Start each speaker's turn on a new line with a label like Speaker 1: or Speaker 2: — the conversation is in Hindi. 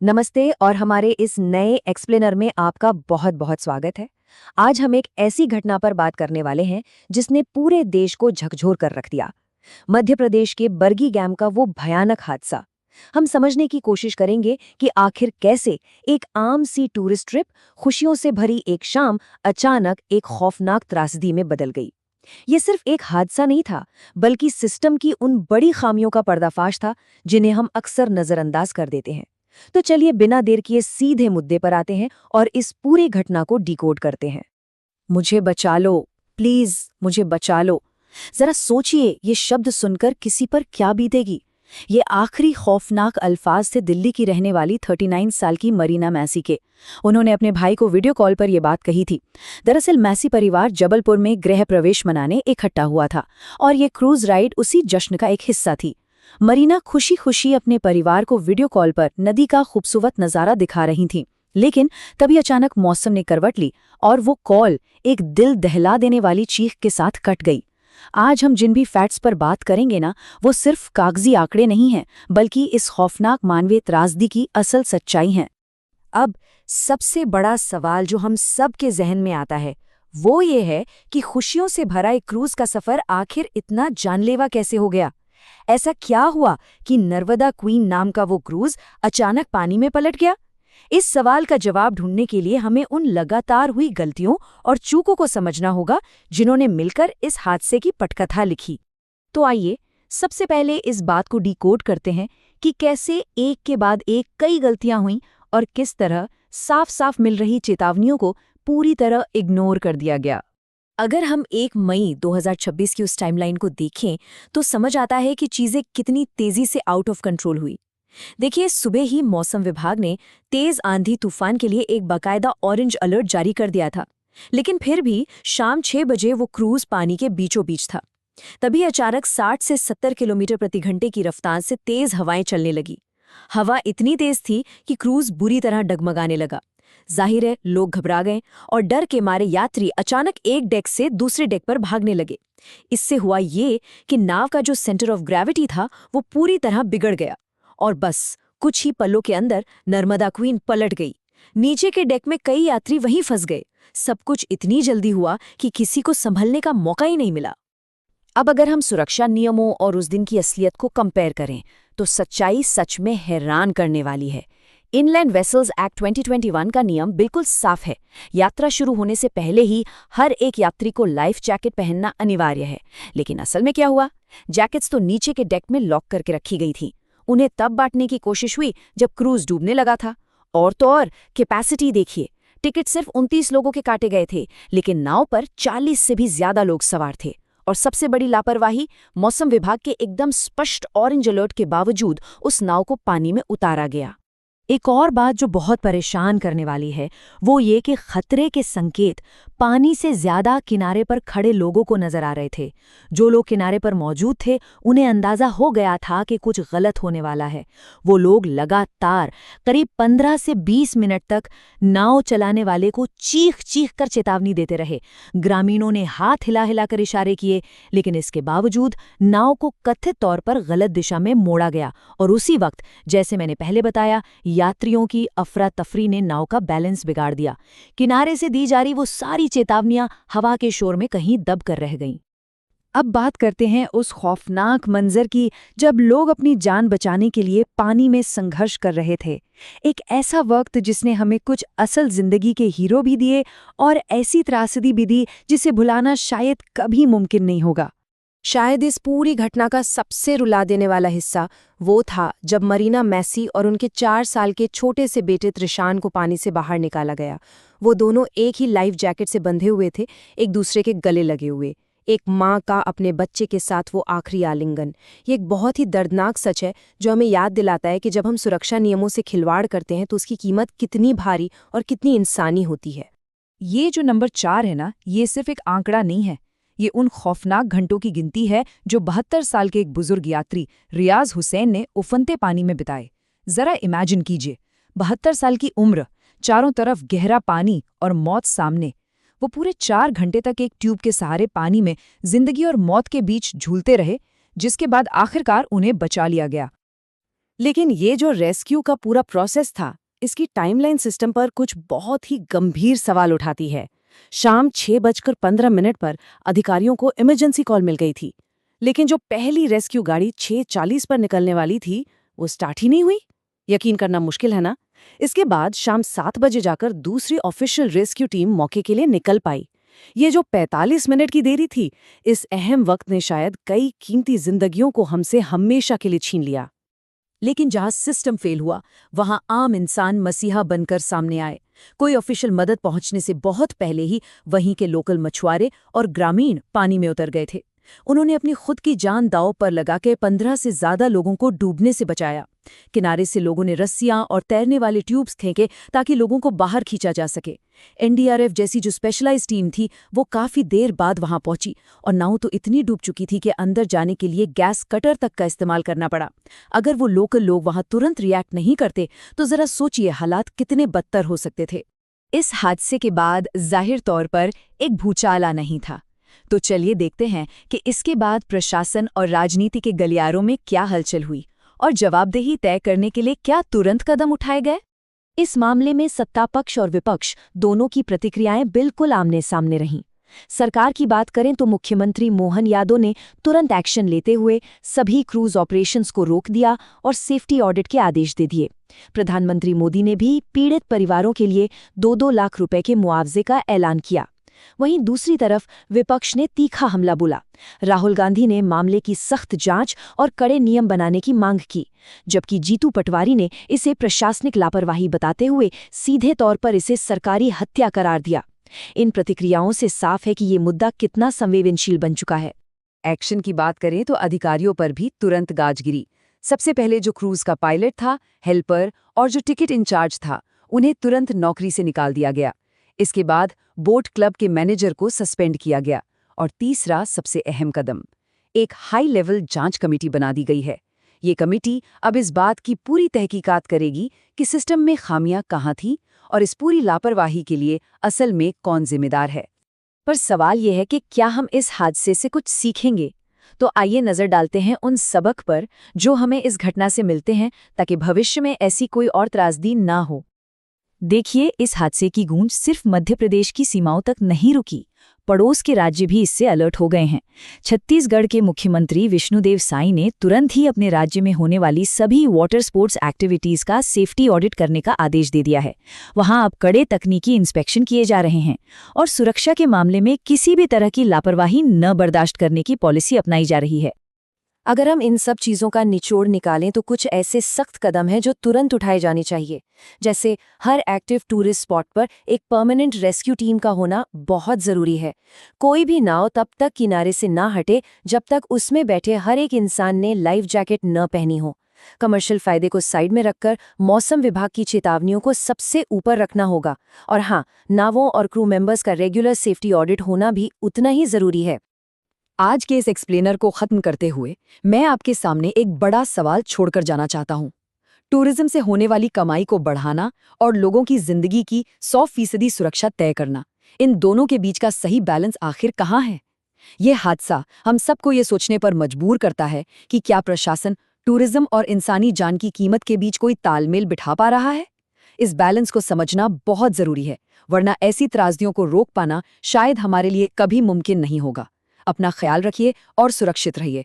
Speaker 1: नमस्ते और हमारे इस नए एक्सप्लेनर में आपका बहुत बहुत स्वागत है। आज हम एक ऐसी घटना पर बात करने वाले हैं जिसने पूरे देश को झकझोर कर रख दिया। मध्य प्रदेश के बरगी डैम का वो भयानक हादसा। हम समझने की कोशिश करेंगे कि आखिर कैसे एक आम सी टूरिस्ट ट्रिप, खुशियों से भरी एक शाम, अचानक एक खौफनाक त्रासदी में बदल गई। ये सिर्फ एक हादसा नहीं था, बल्कि सिस्टम की उन बड़ी खामियों का पर्दाफाश था जिन्हें हम अक्सर नजरअंदाज कर देते हैं। तो चलिए बिना देर किए सीधे मुद्दे पर आते हैं और इस पूरी घटना को डिकोड करते हैं। मुझे बचा लो, प्लीज मुझे बचा लो। जरा सोचिए, ये शब्द सुनकर किसी पर क्या बीतेगी। ये आखिरी खौफनाक अल्फाज थे दिल्ली की रहने वाली 39 साल की मरीना मैसी के। उन्होंने अपने भाई को वीडियो कॉल पर यह बात कही थी। दरअसल मैसी परिवार जबलपुर में गृह प्रवेश मनाने इकट्ठा हुआ था और ये क्रूज राइड उसी जश्न का एक हिस्सा थी। मरीना खुशी खुशी अपने परिवार को वीडियो कॉल पर नदी का खूबसूरत नज़ारा दिखा रही थीं। लेकिन तभी अचानक मौसम ने करवट ली और वो कॉल एक दिल दहला देने वाली चीख के साथ कट गई। आज हम जिन भी फैक्ट्स पर बात करेंगे ना, वो सिर्फ कागजी आंकड़े नहीं हैं, बल्कि इस खौफनाक मानवीय त्रासदी की असल सच्चाई हैं। अब सबसे बड़ा सवाल जो हम सब के जहन में आता है वो ये है कि खुशियों से भरा एक क्रूज का सफर आखिर इतना जानलेवा कैसे हो गया। ऐसा क्या हुआ कि नर्मदा क्वीन नाम का वो क्रूज अचानक पानी में पलट गया? इस सवाल का जवाब ढूंढने के लिए हमें उन लगातार हुई गलतियों और चूकों को समझना होगा जिन्होंने मिलकर इस हादसे की पटकथा लिखी। तो आइए सबसे पहले इस बात को डिकोड करते हैं कि कैसे एक के बाद एक कई गलतियां हुईं और किस तरह साफ साफ मिल रही चेतावनियों को पूरी तरह इग्नोर कर दिया गया। अगर हम 1 मई 2026 की उस टाइमलाइन को देखें तो समझ आता है कि चीजें कितनी तेजी से आउट ऑफ कंट्रोल हुई। देखिए, सुबह ही मौसम विभाग ने तेज आंधी तूफान के लिए एक बाकायदा ऑरेंज अलर्ट जारी कर दिया था। लेकिन फिर भी शाम 6 बजे वो क्रूज पानी के बीचों बीच था। तभी अचानक 60 से 70 किलोमीटर प्रति घंटे की रफ्तार से तेज हवाएं चलने लगी। हवा इतनी तेज थी कि क्रूज बुरी तरह डगमगाने लगा। जाहिर है, लोग घबरा गए और डर के मारे यात्री अचानक एक डेक से दूसरे डेक पर भागने लगे। इससे हुआ ये कि नाव का जो सेंटर ऑफ ग्रेविटी था वो पूरी तरह बिगड़ गया और बस कुछ ही पलों के अंदर नर्मदा क्वीन पलट गई। नीचे के डेक में कई यात्री वहीं फंस गए। सब कुछ इतनी जल्दी हुआ कि किसी को संभलने का मौका ही नहीं मिला। अब अगर हम सुरक्षा नियमों और उस दिन की असलियत को कंपेयर करें तो सच्चाई सच में हैरान करने वाली है। इनलैंड वेसल्स एक्ट 2021 का नियम बिल्कुल साफ है। यात्रा शुरू होने से पहले ही हर एक यात्री को लाइफ जैकेट पहनना अनिवार्य है। लेकिन असल में क्या हुआ? जैकेट्स तो नीचे के डेक में लॉक करके रखी गई थी। उन्हें तब बांटने की कोशिश हुई जब क्रूज डूबने लगा था। और तो और कैपेसिटी देखिए, टिकट सिर्फ 29 लोगों के काटे गए थे, लेकिन नाव पर 40 से भी ज्यादा लोग सवार थे। और सबसे बड़ी लापरवाही, मौसम विभाग के एकदम स्पष्ट ऑरेंज अलर्ट के बावजूद उस नाव को पानी में उतारा गया। एक और बात जो बहुत परेशान करने वाली है वो ये कि खतरे के संकेत पानी से ज्यादा किनारे पर खड़े लोगों को नजर आ रहे थे। जो लोग किनारे पर मौजूद थे उन्हें अंदाजा हो गया था कि कुछ गलत होने वाला है। वो लोग लगातार करीब 15 से 20 मिनट तक नाव चलाने वाले को चीख चीख कर चेतावनी देते रहे। ग्रामीणों ने हाथ हिला हिला कर इशारे किए, लेकिन इसके बावजूद नाव को कथित तौर पर गलत दिशा में मोड़ा गया और उसी वक्त, जैसे मैंने पहले बताया, यात्रियों की अफरा तफरी ने नाव का बैलेंस बिगाड़ दिया। किनारे से दी जा रही वो सारी चेतावनियां हवा के शोर में कहीं दब कर रह गईं। अब बात करते हैं उस खौफनाक मंजर की जब लोग अपनी जान बचाने के लिए पानी में संघर्ष कर रहे थे। एक ऐसा वक्त जिसने हमें कुछ असल जिंदगी के हीरो भी दिए और ऐसी त्रासदी भी दी जिसे भुलाना शायद कभी मुमकिन नहीं होगा। शायद इस पूरी घटना का सबसे रुला देने वाला हिस्सा वो था जब मरीना मैसी और उनके 4 साल के छोटे से बेटे त्रिशान को पानी से बाहर निकाला गया। वो दोनों एक ही लाइफ जैकेट से बंधे हुए थे, एक दूसरे के गले लगे हुए। एक माँ का अपने बच्चे के साथ वो आखिरी आलिंगन। ये एक बहुत ही दर्दनाक सच है जो हमें याद दिलाता है कि जब हम सुरक्षा नियमों से खिलवाड़ करते हैं तो उसकी कीमत कितनी भारी और कितनी इंसानी होती है।
Speaker 2: ये जो नंबर 4 है ना, ये सिर्फ एक आंकड़ा नहीं है। ये उन खौफनाक घंटों की गिनती है जो 72 साल के एक बुजुर्ग यात्री रियाज हुसैन ने उफनते पानी में बिताए। जरा इमेजिन कीजिए, 72 साल की उम्र, चारों तरफ गहरा पानी और मौत सामने। वो पूरे 4 घंटे तक एक ट्यूब के सहारे पानी में जिंदगी और मौत के बीच झूलते रहे, जिसके बाद आखिरकार उन्हें बचा लिया गया।
Speaker 3: लेकिन ये जो रेस्क्यू का पूरा प्रोसेस था, इसकी टाइमलाइन सिस्टम पर कुछ बहुत ही गंभीर सवाल उठाती है। शाम 6:15 पर अधिकारियों को इमरजेंसी कॉल मिल गई थी, लेकिन जो पहली रेस्क्यू गाड़ी 6:40 पर निकलने वाली थी, वो स्टार्ट ही नहीं हुई। यकीन करना मुश्किल है ना? इसके बाद शाम 7 बजे जाकर दूसरी ऑफिशियल रेस्क्यू टीम मौके के लिए निकल पाई। ये जो 45 मिनट की देरी थी, इस अहम वक्त ने शायद कई कीमती जिंदगियों को हमसे हमेशा के लिए छीन लिया।
Speaker 2: लेकिन जहां सिस्टम फेल हुआ, वहां आम इंसान मसीहा बनकर सामने आए। कोई ऑफिशियल मदद पहुंचने से बहुत पहले ही वहीं के लोकल मछुआरे और ग्रामीण पानी में उतर गए थे। उन्होंने अपनी खुद की जान दांव पर लगा के 15 से ज्यादा लोगों को डूबने से बचाया। किनारे से लोगों ने रस्सियां और तैरने वाले ट्यूब्स फेंके ताकि लोगों को बाहर खींचा जा सके। एनडीआरएफ जैसी जो स्पेशलाइज्ड टीम थी, वो काफी देर बाद वहां पहुंची और नाव तो इतनी डूब चुकी थी कि अंदर जाने के लिए गैस कटर तक का इस्तेमाल करना पड़ा। अगर वो लोकल लोग वहां तुरंत रिएक्ट नहीं करते तो जरा सोचिए हालात कितने बदतर हो सकते थे। इस हादसे के बाद जाहिर तौर पर एक भूचाल नहीं था। तो चलिए देखते हैं कि इसके बाद प्रशासन और राजनीति के गलियारों में क्या हलचल हुई और जवाबदेही तय करने के लिए क्या तुरंत कदम उठाए गए। इस मामले में सत्तापक्ष और विपक्ष दोनों की प्रतिक्रियाएं बिल्कुल आमने सामने रहीं। सरकार की बात करें तो मुख्यमंत्री मोहन यादव ने तुरंत एक्शन लेते हुए सभी क्रूज ऑपरेशंस को रोक दिया और सेफ्टी ऑडिट के आदेश दे दिए। प्रधानमंत्री मोदी ने भी पीड़ित परिवारों के लिए 2-2 लाख रुपए के मुआवजे का ऐलान किया। वहीं दूसरी तरफ विपक्ष ने तीखा हमला बोला। राहुल गांधी ने मामले की सख्त जांच और कड़े नियम बनाने की मांग की, जबकि जीतू पटवारी ने इसे प्रशासनिक लापरवाही बताते हुए सीधे तौर पर इसे सरकारी हत्या करार दिया। इन प्रतिक्रियाओं से साफ है कि ये मुद्दा कितना संवेदनशील बन चुका है।
Speaker 1: एक्शन की बात करें तो अधिकारियों पर भी तुरंत गाज गिरी। सबसे पहले जो क्रूज का पायलट था, हेल्पर और जो टिकट इंचार्ज था, उन्हें तुरंत नौकरी से निकाल दिया गया। इसके बाद बोट क्लब के मैनेजर को सस्पेंड किया गया और तीसरा सबसे अहम कदम, एक हाई लेवल जांच कमेटी बना दी गई है। ये कमेटी अब इस बात की पूरी तहकीकात करेगी कि सिस्टम में खामियां कहाँ थीं और इस पूरी लापरवाही के लिए असल में कौन जिम्मेदार है। पर सवाल यह है कि क्या हम इस हादसे से कुछ सीखेंगे? तो आइए नजर डालते हैं उन सबक पर जो हमें इस घटना से मिलते हैं, ताकि भविष्य में ऐसी कोई और त्रासदी ना हो। देखिए, इस हादसे की गूंज सिर्फ मध्य प्रदेश की सीमाओं तक नहीं रुकी, पड़ोस के राज्य भी इससे अलर्ट हो गए हैं। छत्तीसगढ़ के मुख्यमंत्री विष्णुदेव साई ने तुरंत ही अपने राज्य में होने वाली सभी वाटर स्पोर्ट्स एक्टिविटीज का सेफ्टी ऑडिट करने का आदेश दे दिया है। वहां अब कड़े तकनीकी इंस्पेक्शन किए जा रहे हैं और सुरक्षा के मामले में किसी भी तरह की लापरवाही न बर्दाश्त करने की पॉलिसी अपनाई जा रही है। अगर हम इन सब चीज़ों का निचोड़ निकालें तो कुछ ऐसे सख्त कदम हैं जो तुरंत उठाए जाने चाहिए। जैसे हर एक्टिव टूरिस्ट स्पॉट पर एक परमानेंट रेस्क्यू टीम का होना बहुत ज़रूरी है। कोई भी नाव तब तक किनारे से ना हटे जब तक उसमें बैठे हर एक इंसान ने लाइफ जैकेट न पहनी हो। कमर्शियल फायदे को साइड में रखकर मौसम विभाग की चेतावनियों को सबसे ऊपर रखना होगा। और हाँ, नावों और क्रू मेंबर्स का रेगुलर सेफ्टी ऑडिट होना भी उतना ही ज़रूरी है। आज के इस एक्सप्लेनर को खत्म करते हुए मैं आपके सामने एक बड़ा सवाल छोड़कर जाना चाहता हूं। टूरिज्म से होने वाली कमाई को बढ़ाना और लोगों की जिंदगी की 100% सुरक्षा तय करना, इन दोनों के बीच का सही बैलेंस आखिर कहाँ है? ये हादसा हम सबको ये सोचने पर मजबूर करता है कि क्या प्रशासन टूरिज्म और इंसानी जान की कीमत के बीच कोई तालमेल बिठा पा रहा है? इस बैलेंस को समझना बहुत जरूरी है, वरना ऐसी त्रासदियों को रोक पाना शायद हमारे लिए कभी मुमकिन नहीं होगा। अपना ख्याल रखिए और सुरक्षित रहिए।